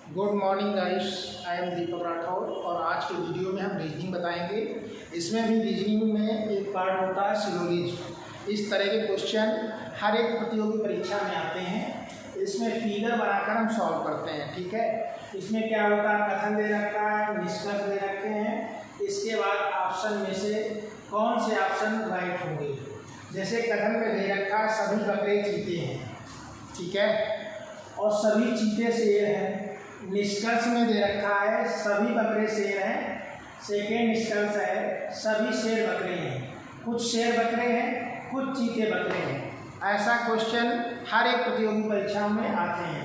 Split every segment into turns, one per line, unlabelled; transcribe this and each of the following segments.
Good morning guys, I am Deepak Rathore और आज के वीडियो में हम रीजनिंग बताएंगे। इसमें भी रीजनिंग में एक पार्ट होता है सिलोजिज्म। इस तरह के क्वेश्चन हर एक प्रतियोगी परीक्षा में आते हैं। इसमें फिगर बनाकर हम सॉल्व करते हैं, ठीक है। इसमें क्या होता है, कथन दे रखा है, निष्कर्ष दे रखे हैं, इसके बाद ऑप्शन में से कौन से ऑप्शन राइट होंगे। जैसे कथन में दे रखा है सभी बकरे चीते हैं, ठीक है, और सभी चीते शेर हैं। निष्कर्ष में दे रखा है सभी बकरे शेर हैं। सेकेंड निष्कर्ष है सभी शेर बकरे हैं। कुछ शेर बकरे हैं, कुछ चीते बकरे हैं। ऐसा क्वेश्चन हर एक प्रतियोगी परीक्षाओं में आते हैं।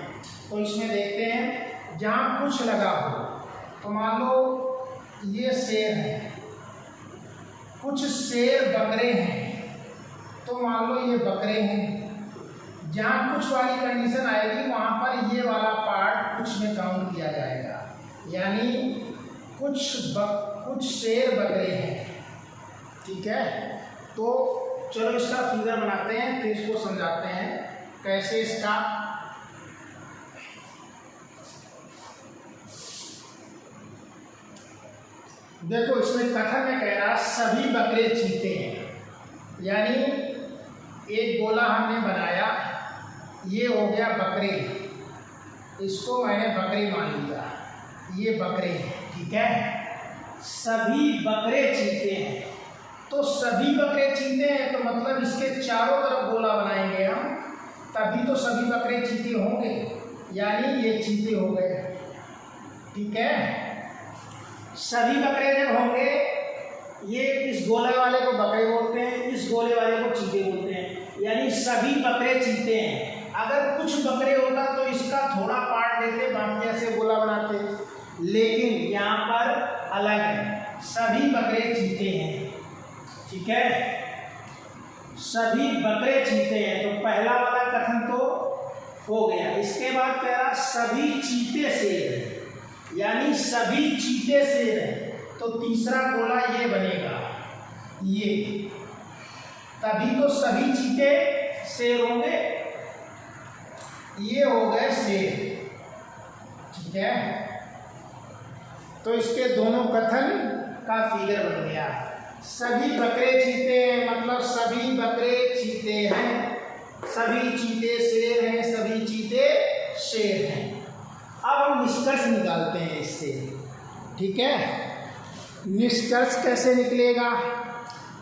तो इसमें देखते हैं, जहाँ कुछ लगा हो तो मान लो ये शेर है, कुछ शेर बकरे हैं तो मान लो ये बकरे हैं। जहाँ कुछ वाली कंडीशन आएगी वहाँ पर ये वाला पार्ट कुछ में काउंट किया जाएगा, यानी कुछ शेर बकरे हैं, ठीक है। तो चलो इसका फिगर बनाते हैं, फिर इसको समझाते हैं कैसे इसका। देखो इसमें कथन में कह रहा सभी बकरे चीते हैं, यानी एक गोला हमने बनाया, ये हो गया बकरे, इसको मैंने बकरी मान लिया, ये बकरे हैं, ठीक है। सभी बकरे चीते हैं, तो सभी बकरे चीते हैं तो मतलब इसके चारों तरफ गोला बनाएंगे हम, तभी तो सभी बकरे चीते होंगे, यानी ये चीते हो गए, ठीक है। सभी बकरे जब होंगे, ये इस गोले वाले को बकरे बोलते हैं, इस गोले वाले को चीते बोलते हैं, यानी सभी बकरे चीते हैं। अगर कुछ बकरे होता तो इसका थोड़ा पार्ट लेते, बाकी ऐसे गोला बनाते, लेकिन यहाँ पर अलग है, सभी बकरे चीते हैं, ठीक है। सभी बकरे चीते हैं, तो पहला वाला कथन तो हो गया। इसके बाद कह रहा सभी चीते शेर है, यानी सभी चीते शेर है, तो तीसरा गोला ये बनेगा, ये, तभी तो सभी चीते शेर होंगे, ये हो गए शेर, ठीक है। तो इसके दोनों कथन का फिगर बन गया। सभी बकरे चीते हैं मतलब सभी बकरे चीते हैं, सभी चीते शेर हैं, सभी चीते शेर हैं। अब हम निष्कर्ष निकालते हैं इससे, ठीक है। निष्कर्ष कैसे निकलेगा?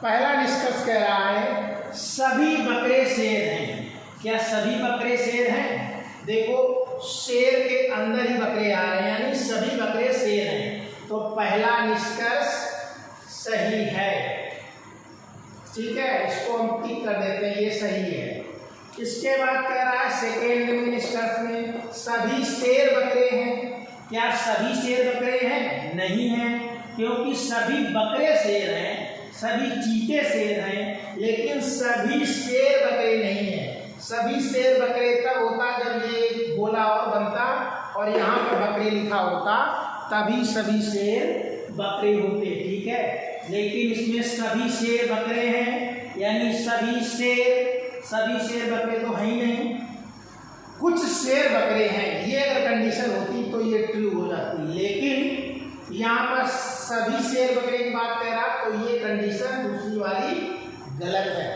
पहला निष्कर्ष कह रहा है सभी बकरे शेर हैं। क्या सभी बकरे शेर हैं? देखो शेर के अंदर ही बकरे आ रहे हैं, यानी सभी बकरे शेर हैं, तो पहला निष्कर्ष सही है, ठीक है। इसको हम टिक कर देते हैं, ये सही है। इसके बाद कह रहा है सेकेंड में निष्कर्ष में सभी शेर बकरे हैं। क्या सभी शेर बकरे हैं? नहीं है, क्योंकि सभी बकरे शेर हैं, सभी चीते शेर हैं, लेकिन सभी शेर बकरे नहीं हैं। सभी शेर बकरे तब होता जब ये गोला और बनता और यहाँ पर बकरे लिखा होता, तभी सभी शेर बकरे होते, ठीक है। लेकिन इसमें सभी शेर बकरे हैं, यानी सभी शेर बकरे तो है ही नहीं, कुछ शेर बकरे हैं। ये अगर कंडीशन होती तो ये ट्रू हो जाती, लेकिन यहाँ पर सभी शेर बकरे की बात कह रहा, तो ये कंडीशन दूसरी वाली गलत है।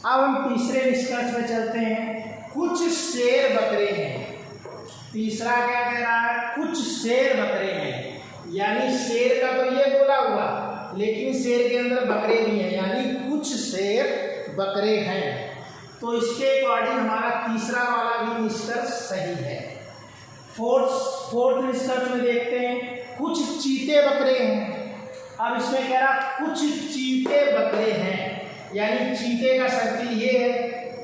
अब हम तीसरे निष्कर्ष में चलते हैं, कुछ शेर बकरे हैं। तीसरा क्या कह रहा है? कुछ शेर बकरे हैं, यानी शेर का तो ये गोला हुआ, लेकिन शेर के अंदर बकरे भी हैं, यानी कुछ शेर बकरे हैं। तो इसके अकॉर्डिंग हमारा तीसरा वाला भी निष्कर्ष सही है। फोर्थ निष्कर्ष में देखते हैं, कुछ चीते बकरे हैं। अब इसमें कह रहा कुछ चीते बकरे हैं, यानी चीते का सर्किल ये है,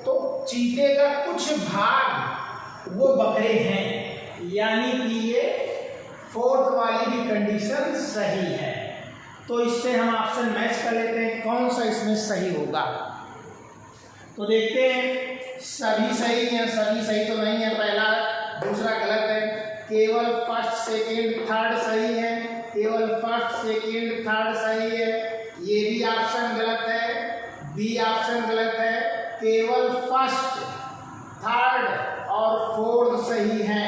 तो चीते का कुछ भाग वो बकरे हैं, यानी कि ये फोर्थ वाली भी कंडीशन सही है। तो इससे हम ऑप्शन मैच कर लेते हैं, कौन सा इसमें सही होगा। तो देखते हैं, सभी सही हैं, सभी सही तो नहीं है, पहला दूसरा गलत है, केवल फर्स्ट सेकेंड थर्ड सही है, केवल फर्स्ट सेकेंड थर्ड सही है, ये भी ऑप्शन गलत है, बी ऑप्शन गलत है, केवल फर्स्ट थर्ड और फोर्थ सही है।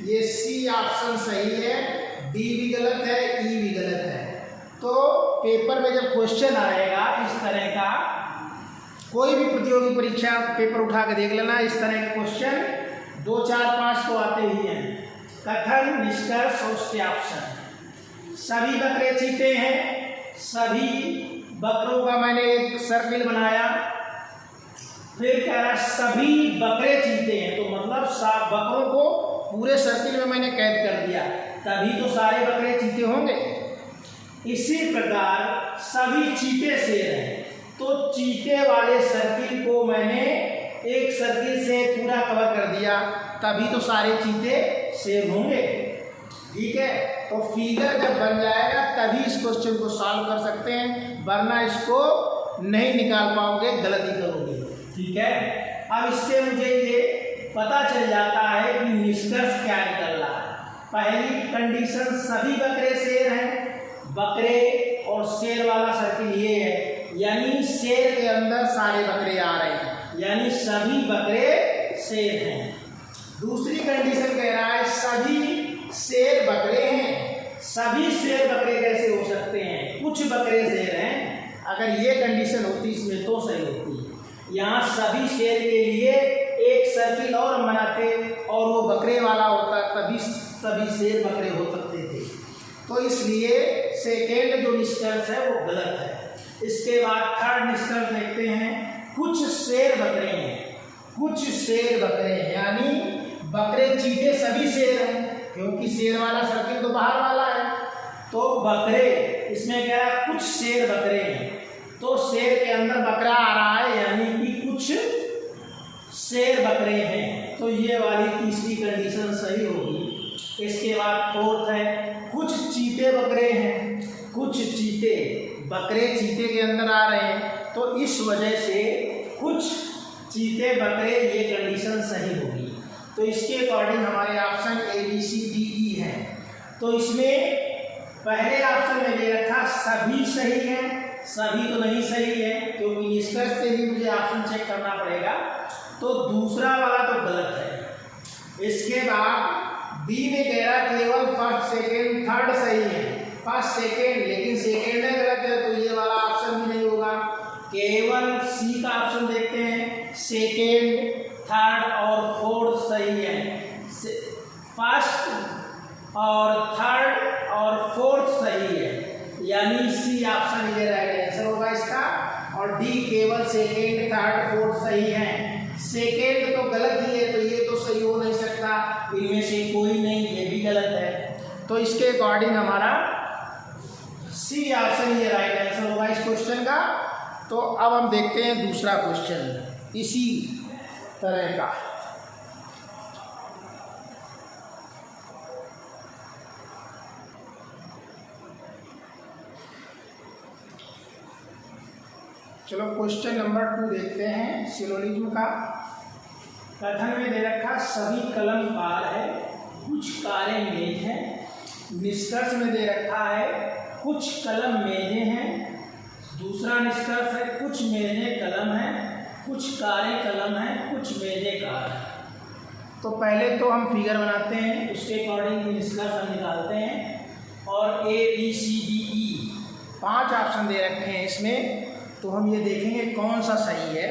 ये सी ऑप्शन सही है, डी भी गलत है, ई भी गलत है। तो पेपर में जब क्वेश्चन आएगा इस तरह का, कोई भी प्रतियोगी परीक्षा पेपर उठा के देख लेना, इस तरह के क्वेश्चन 2, 4, 5 तो आते ही हैं। कथन, निष्कर्ष और उसके ऑप्शन। सभी बकरे चीते हैं, सभी बकरों का मैंने एक सर्किल बनाया। फिर कह रहा सभी बकरे चीते हैं, तो मतलब बकरों को पूरे सर्किल में मैंने कैद कर दिया, तभी तो सारे बकरे चीते होंगे। इसी प्रकार सभी चीते शेर हैं, तो चीते वाले सर्किल को मैंने एक सर्किल से पूरा कवर कर दिया, तभी तो सारे चीते शेर होंगे। ठीक है, तो फिगर जब बन जाएगा तभी इस क्वेश्चन को सॉल्व कर सकते हैं, वरना इसको नहीं निकाल पाओगे, गलती करोगे। ठीक है, अब इससे मुझे ये पता चल जाता है कि निष्कर्ष क्या निकल रहा है। पहली कंडीशन सभी बकरे शेर हैं, बकरे और शेर वाला सर्किल ये है, यानी शेर के अंदर सारे बकरे आ रहे हैं, यानी सभी बकरे शेर हैं। दूसरी कंडीशन कह रहा है सभी शेर बकरे हैं। सभी शेर बकरे कैसे हो सकते हैं, कुछ बकरे शेर हैं। अगर ये कंडीशन होती इसमें तो सही होती। यहाँ सभी शेर के लिए एक सर्किल और बनाते और वो बकरे वाला होता, तभी सभी शेर बकरे हो सकते थे। तो इसलिए सेकेंड जो निष्कर्ष है वो गलत है। इसके बाद थर्ड निष्कर्ष देखते हैं, कुछ शेर बकरे हैं, कुछ शेर बकरे हैं, यानी बकरे चीते सभी शेर हैं, क्योंकि शेर वाला सर्किल तो बाहर वाला है। तो बकरे, इसमें क्या है, कुछ शेर बकरे हैं, तो शेर के अंदर बकरा आ रहा है, यानी कि कुछ शेर बकरे हैं, तो ये वाली तीसरी कंडीशन सही होगी। इसके बाद फोर्थ है, कुछ चीते बकरे हैं, कुछ चीते बकरे चीते के अंदर आ रहे हैं, तो इस वजह से कुछ चीते बकरे, ये कंडीशन सही होगी। तो इसके अकॉर्डिंग हमारे option A B C D E हैं। तो इसमें पहले ऑप्शन में दे रखा सभी सही हैं, सभी तो नहीं सही है, क्योंकि निष्कर्ष से ही मुझे ऑप्शन चेक करना पड़ेगा, तो दूसरा वाला तो गलत है। इसके बाद बी में कह रहा केवल फर्स्ट सेकेंड थर्ड सही है, फर्स्ट सेकेंड, लेकिन सेकेंड है गलत है, तो ये वाला ऑप्शन भी नहीं होगा। केवल सी का ऑप्शन देखते हैं, सेकेंड थर्ड और फोर्थ सही है, फर्स्ट और थर्ड और फोर्थ सही है, यानी सी ऑप्शन ये राइट आंसर होगा इसका। और डी केवल सेकेंड थर्ड फोर्थ सही है। सेकेंड तो गलत ही है, तो ये तो सही हो नहीं सकता, इनमें से कोई नहीं, ये भी गलत है। तो इसके अकॉर्डिंग हमारा सी ऑप्शन ये राइट आंसर होगा इस क्वेश्चन का। तो अब हम देखते हैं दूसरा क्वेश्चन इसी तरह का। चलो क्वेश्चन नंबर 2 देखते हैं सिलोजिज्म का। कथन में दे रखा सभी कलम कार है, कुछ कारें मेज हैं। निष्कर्ष में दे रखा है कुछ कलम मेजें हैं। दूसरा निष्कर्ष है कुछ मेजें कलम हैं, कुछ कारें कलम हैं, कुछ मेजें कार हैं। तो पहले तो हम फिगर बनाते हैं, उसके अकॉर्डिंग निष्कर्ष हम निकालते हैं। और A B C D E 5 option दे रखे हैं इसमें, तो हम ये देखेंगे कौन सा सही है,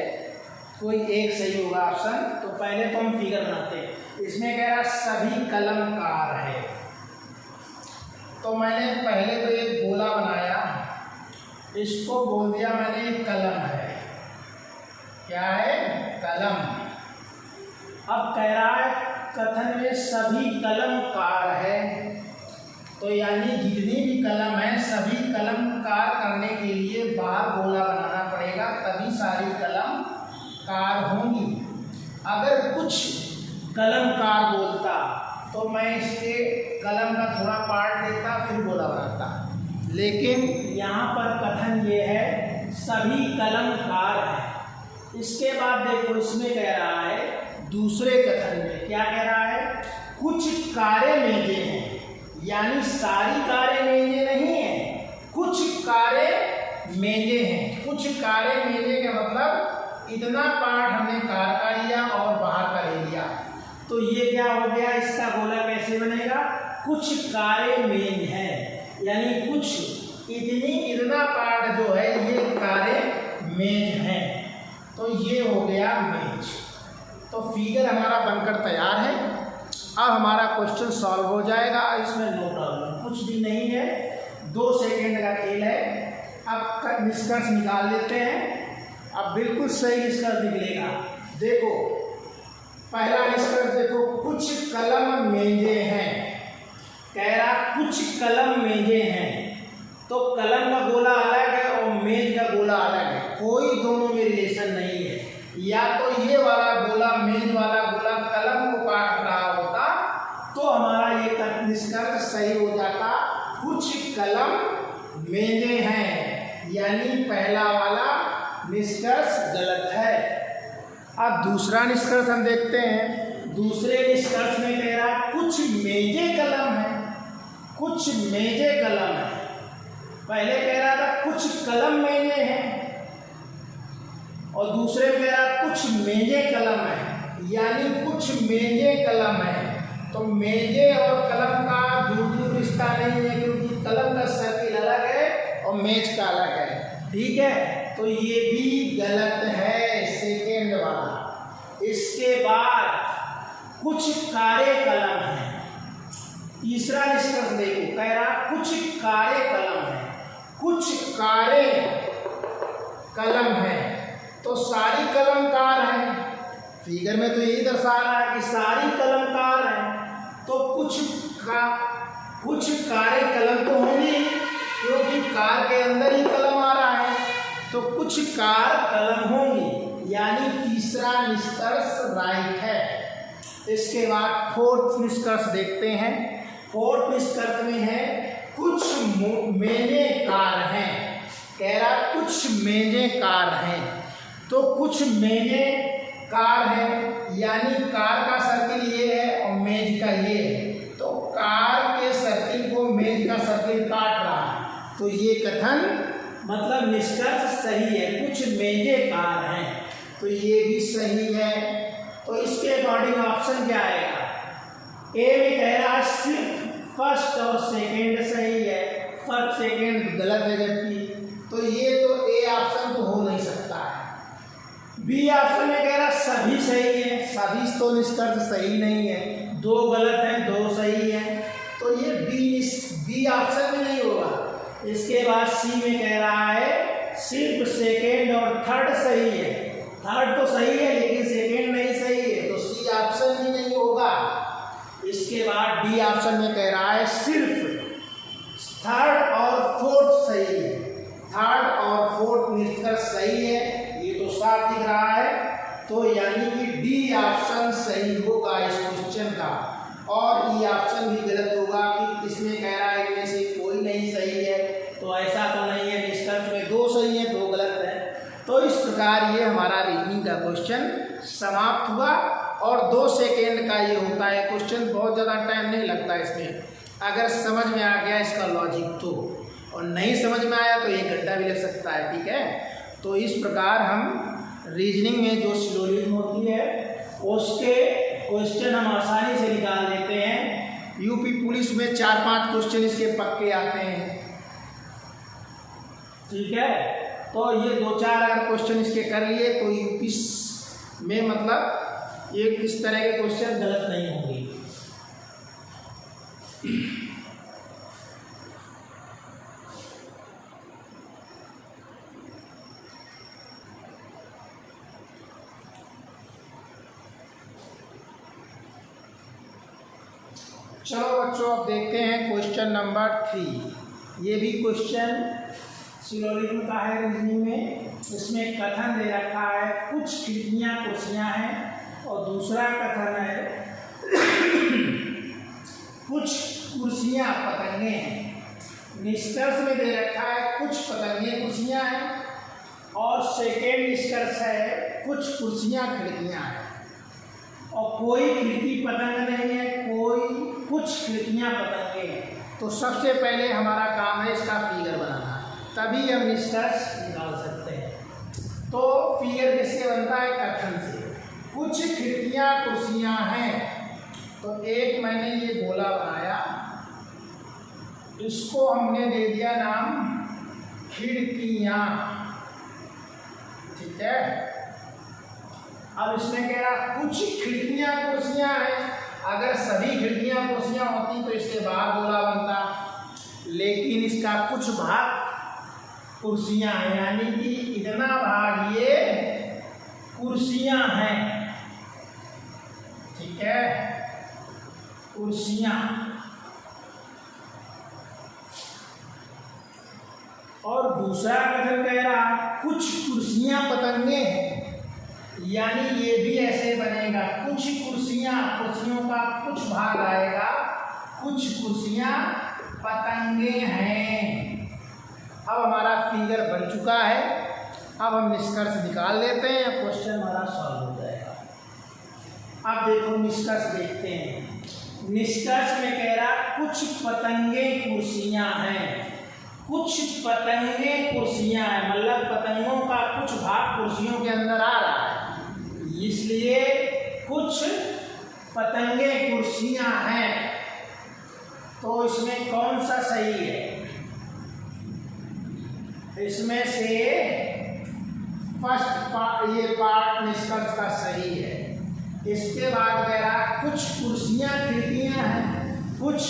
कोई एक सही होगा ऑप्शन। तो पहले तो हम फिगर बनाते हैं। इसमें कह रहा सभी कलम कार है, तो मैंने पहले तो एक गोला बनाया, इसको बोल दिया मैंने कलम है। क्या है? कलम। अब कह रहा है कथन में सभी कलम कार है, तो यानी जितनी भी कलम है सभी कलम कार करने के लिए बाहर गोला बनाना पड़ेगा, तभी सारी कलम कार होंगी। अगर कुछ कलम कार बोलता तो मैं इसके कलम का थोड़ा पार्ट लेता फिर गोला बनाता, लेकिन यहाँ पर कथन ये है सभी कलम कार है। इसके बाद देखो इसमें कह रहा है दूसरे कथन में क्या कह रहा है, कुछ कारें मेजे हैं, यानी सारी कारें मेजे नहीं हैं, कुछ कारें मेजे हैं। कुछ कारें मेजे का मतलब इतना पार्ट हमने कार का लिया और बाहर का ले लिया, तो ये क्या हो गया, इसका गोला कैसे कैसे बनेगा, कुछ कारें मेज हैं, यानी कुछ इतना पार्ट जो है ये कारें मेज हैं। तो ये हो गया मेज। तो फिगर हमारा बनकर तैयार है। अब हमारा क्वेश्चन सॉल्व हो जाएगा, इसमें नो प्रॉब्लम, कुछ भी नहीं है, 2 सेकेंड का खेल है। अब निष्कर्ष निकाल लेते हैं। अब बिल्कुल सही निष्कर्ष निकलेगा। देखो पहला निष्कर्ष देखो, कुछ कलम मेजे हैं, कह रहा कुछ कलम मेजे हैं। तो कलम का गोला अलग है और मेज का गोला अलग है, कोई दोनों में रिलेशन नहीं है। या तो ये वाला गोला, मेज वाला गोला कलम को काट रहा होता तो हमारा ये निष्कर्ष सही हो जाता, कुछ कलम मेजे हैं, यानी पहला वाला निष्कर्ष गलत है। अब दूसरा निष्कर्ष हम देखते हैं। दूसरे निष्कर्ष में कह रहा कुछ मेजे कलम है, कुछ मेजे कलम है। पहले कह रहा था कुछ कलम मेजे हैं और दूसरे में कह रहा कुछ मेजे कलम है, यानी कुछ मेजे कलम है। तो मेजे और कलम का दूर रिश्ता नहीं है, क्योंकि कलम का सर्किल अलग है और मेज का अलग है। ठीक है, तो ये भी गलत है, सेकेंड वाला। इसके बाद कुछ कारे कलम है। तीसरा निष्कर्ष देखो, कह रहा कुछ कारे कलम है, कुछ कारे कलम है। तो सारी कलम कार हैं, फिगर में तो यही दर्शा रहा है कि सारी कलम कार हैं। तो कुछ कारे कलम तो होंगी, क्योंकि कार के अंदर ही कलम आ रहा है, तो कुछ कार कलम होंगी, यानी तीसरा निष्कर्ष राइट है। इसके बाद फोर्थ निष्कर्ष देखते हैं। फोर्थ निष्कर्ष में है कुछ मेजे कार हैं, कह रहा कुछ मेजे कार हैं। तो कुछ मेजे कार है, यानी कार का सर्किल ये है और मेज का ये है। तो कार के सर्किल को मेज का सर्किल काट रहा है, तो ये कथन मतलब निष्कर्ष सही है, कुछ मेजे कार हैं। तो ये भी सही है। तो इसके अकॉर्डिंग ऑप्शन क्या आएगा, ए में कह रहा है सिर्फ फर्स्ट और सेकेंड सही है, फर्स्ट सेकेंड गलत है जबकि, तो ये तो ए ऑप्शन तो हो नहीं सकता है। बी ऑप्शन में कह रहा सभी सही है, सभी तो निष्कर्ष सही नहीं है, 2 गलत हैं 2 सही है, तो ये बी ऑप्शन में नहीं होगा। इसके बाद सी में कह रहा है सिर्फ सेकेंड और थर्ड सही है, थर्ड तो सही है लेकिन सेकेंड नहीं सही है, तो सी ऑप्शन भी नहीं होगा। इसके बाद डी ऑप्शन में कह रहा है सिर्फ थर्ड और फोर्थ सही है, थर्ड और फोर्थ निष्कर्ष सही है, ये तो साफ दिख रहा है। तो यानी कि डी ऑप्शन सही होगा इस क्वेश्चन का, और ई ऑप्शन भी गलत होगा कि इसमें कह रहा है इनमें से कोई नहीं सही है, तो ऐसा तो नहीं है, निष्कर्ष में 2 सही है 2 गलत है। तो इस प्रकार ये हमारा रीजनिंग का क्वेश्चन समाप्त हुआ, और 2 सेकेंड का ये होता है क्वेश्चन, बहुत ज़्यादा टाइम नहीं लगता इसमें, अगर समझ में आ गया इसका लॉजिक तो, और नहीं समझ में आया तो 1 घंटा भी लग सकता है। ठीक है, तो इस प्रकार हम रीजनिंग में जो सिलोजिज्म होती है उसके क्वेश्चन हम आसानी से निकाल लेते हैं। यूपी पुलिस में 4-5 क्वेश्चन इसके पक्के आते हैं। ठीक है, तो ये 2-4 अगर क्वेश्चन इसके कर लिए तो यूपी में मतलब ये इस तरह के क्वेश्चन गलत नहीं होंगे। चलो बच्चों, अब देखते हैं क्वेश्चन नंबर 3। ये भी क्वेश्चन सिलोजिज्म का है रीजनिंग में। इसमें कथन दे रखा है कुछ खिड़कियाँ कुर्सियाँ हैं, और दूसरा कथन है कुछ कुर्सियाँ पतंगे हैं। निष्कर्ष में दे रखा है कुछ पतंगे कुर्सियाँ हैं, और सेकेंड निष्कर्ष है कुछ कुर्सियाँ खिड़कियाँ हैं, और कोई खिड़की पतंग नहीं है, कुछ खिड़कियाँ पतंगे हैं। तो सबसे पहले हमारा काम है इसका फिगर बनाना, तभी हम निष्कर्ष निकाल सकते हैं। तो फिगर किससे बनता है, कथन से। कुछ खिड़कियाँ कुर्सियाँ हैं, तो एक मैंने ये गोला बनाया, इसको हमने दे दिया नाम खिड़कियाँ, ठीक है। अब इसमें कह रहा कुछ खिड़कियाँ कुर्सियाँ हैं, अगर सभी खिड़कियाँ कुर्सियाँ होती तो इसके बाहर गोला बनता, लेकिन इसका कुछ भाग कुर्सियाँ हैं, यानी कि इतना भाग ये कुर्सियाँ हैं, ठीक है, कुर्सियाँ। और दूसरा कथन कह रहा कुछ कुर्सियाँ पतंगे हैं, यानी ये भी ऐसे बनेगा, कुछ कुर्सियाँ, कुर्सियों का कुछ भाग आएगा, कुछ कुर्सियाँ पतंगे हैं। अब हमारा फिगर बन चुका है, अब हम निष्कर्ष निकाल लेते हैं, क्वेश्चन हमारा सॉल्व हो जाएगा। अब देखो निष्कर्ष देखते हैं। निष्कर्ष में कह रहा कुछ पतंगे कुर्सियाँ हैं, कुछ पतंगे कुर्सियाँ हैं, मतलब पतंगों का कुछ भाग कुर्सियों के अंदर आ रहा है, इसलिए कुछ पतंगे कुर्सियाँ हैं। तो इसमें कौन सा सही है? इसमें से फर्स्ट पार्ट, ये पार्ट निष्कर्ष का सही है। इसके बाद कह रहा कुछ कुर्सियाँ खिड़कियाँ हैं, कुछ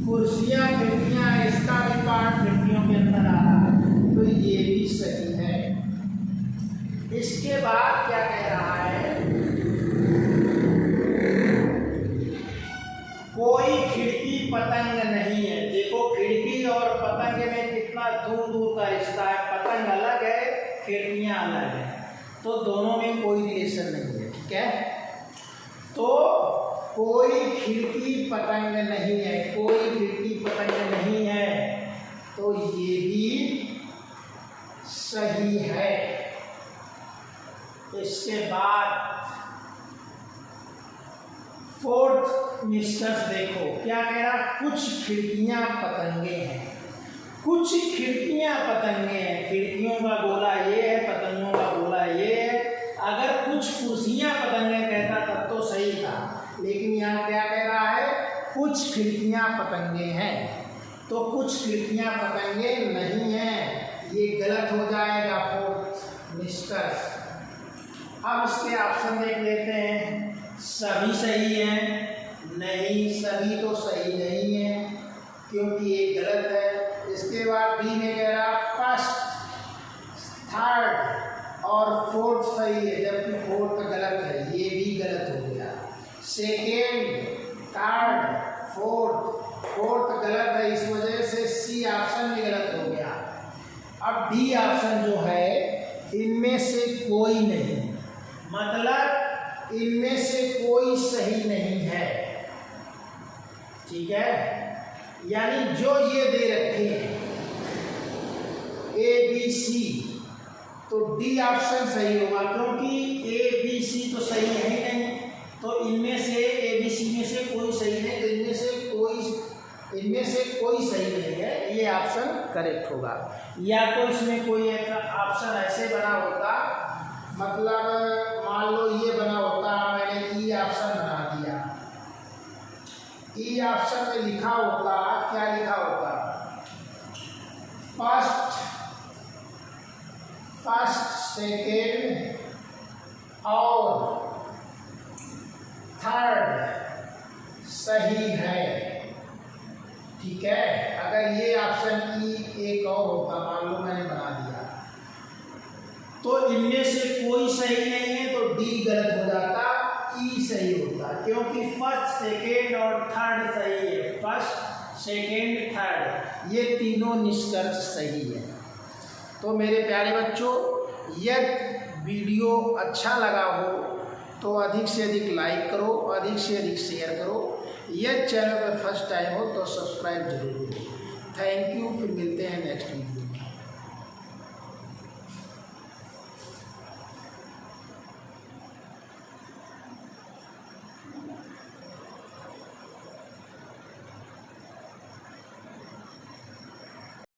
कुर्सियाँ खिड़कियाँ, इसका भी पार्ट खिड़कियों के अंदर आ रहा है, तो ये भी सही है। इसके बाद क्या कह रहा है, कोई खिड़की पतंग नहीं है। देखो खिड़की और पतंग में कितना दूर दूर का रिश्ता है, पतंग अलग है, खिड़कियाँ अलग है, तो दोनों में कोई रिलेशन नहीं है, ठीक है। तो कोई खिड़की पतंग नहीं है, कोई खिड़की पतंग नहीं है, तो ये भी सही है। इसके बाद फोर्थ निष्कर्ष देखो, क्या कह रहा, कुछ खिड़कियां पतंगे हैं, कुछ खिड़कियां पतंगे हैं, खिड़कियों का गोला ये है, पतंगों का गोला ये है। अगर कुछ कुर्सियां पतंगे कहता तब तो सही था, लेकिन यहाँ क्या कह रहा है, कुछ खिड़कियां पतंगे हैं, तो कुछ खिड़कियां पतंगे नहीं हैं, ये गलत हो जाएगा फोर्थ निष्कर्ष। अब इसके ऑप्शन देख लेते हैं, सभी सही हैं, नहीं सभी तो सही नहीं है, क्योंकि ये गलत है। इसके बाद बी में कह रहा फर्स्ट, थर्ड और फोर्थ सही है, जबकि फोर्थ गलत है, ये भी गलत हो गया। सेकेंड, थर्ड, फोर्थ गलत है, इस वजह से सी ऑप्शन भी गलत हो गया। अब डी ऑप्शन जो है, इनमें से कोई नहीं, मतलब इनमें से कोई सही नहीं है, ठीक है। यानी जो ये दे रखे हैं ए बी सी, तो डी ऑप्शन सही होगा, क्योंकि ए बी सी तो सही है ही नहीं, तो इनमें से ए बी सी में से कोई सही नहीं, तो इनमें से कोई सही नहीं है, ये ऑप्शन करेक्ट होगा। या तो इसमें कोई एक ऑप्शन ऐसे बना होता, मतलब मान लो ये बना होता, मैंने ई ऑप्शन बना दिया, ई ऑप्शन में लिखा होता, क्या लिखा होता, फर्स्ट सेकेंड और थर्ड सही है, ठीक है। अगर ये ऑप्शन ई एक और होता, मान लो मैंने बना दिया, तो इनमें से कोई सही नहीं है, तो डी गलत हो जाता, ई सही होता, क्योंकि फर्स्ट सेकेंड और थर्ड सही है, फर्स्ट सेकेंड थर्ड ये तीनों निष्कर्ष सही है। तो मेरे प्यारे बच्चों, यदि वीडियो अच्छा लगा हो तो अधिक से अधिक लाइक करो, अधिक से अधिक शेयर करो, यदि चैनल पर फर्स्ट टाइम हो तो सब्सक्राइब जरूर करो। थैंक यू, फिर मिलते हैं नेक्स्ट वीडियो।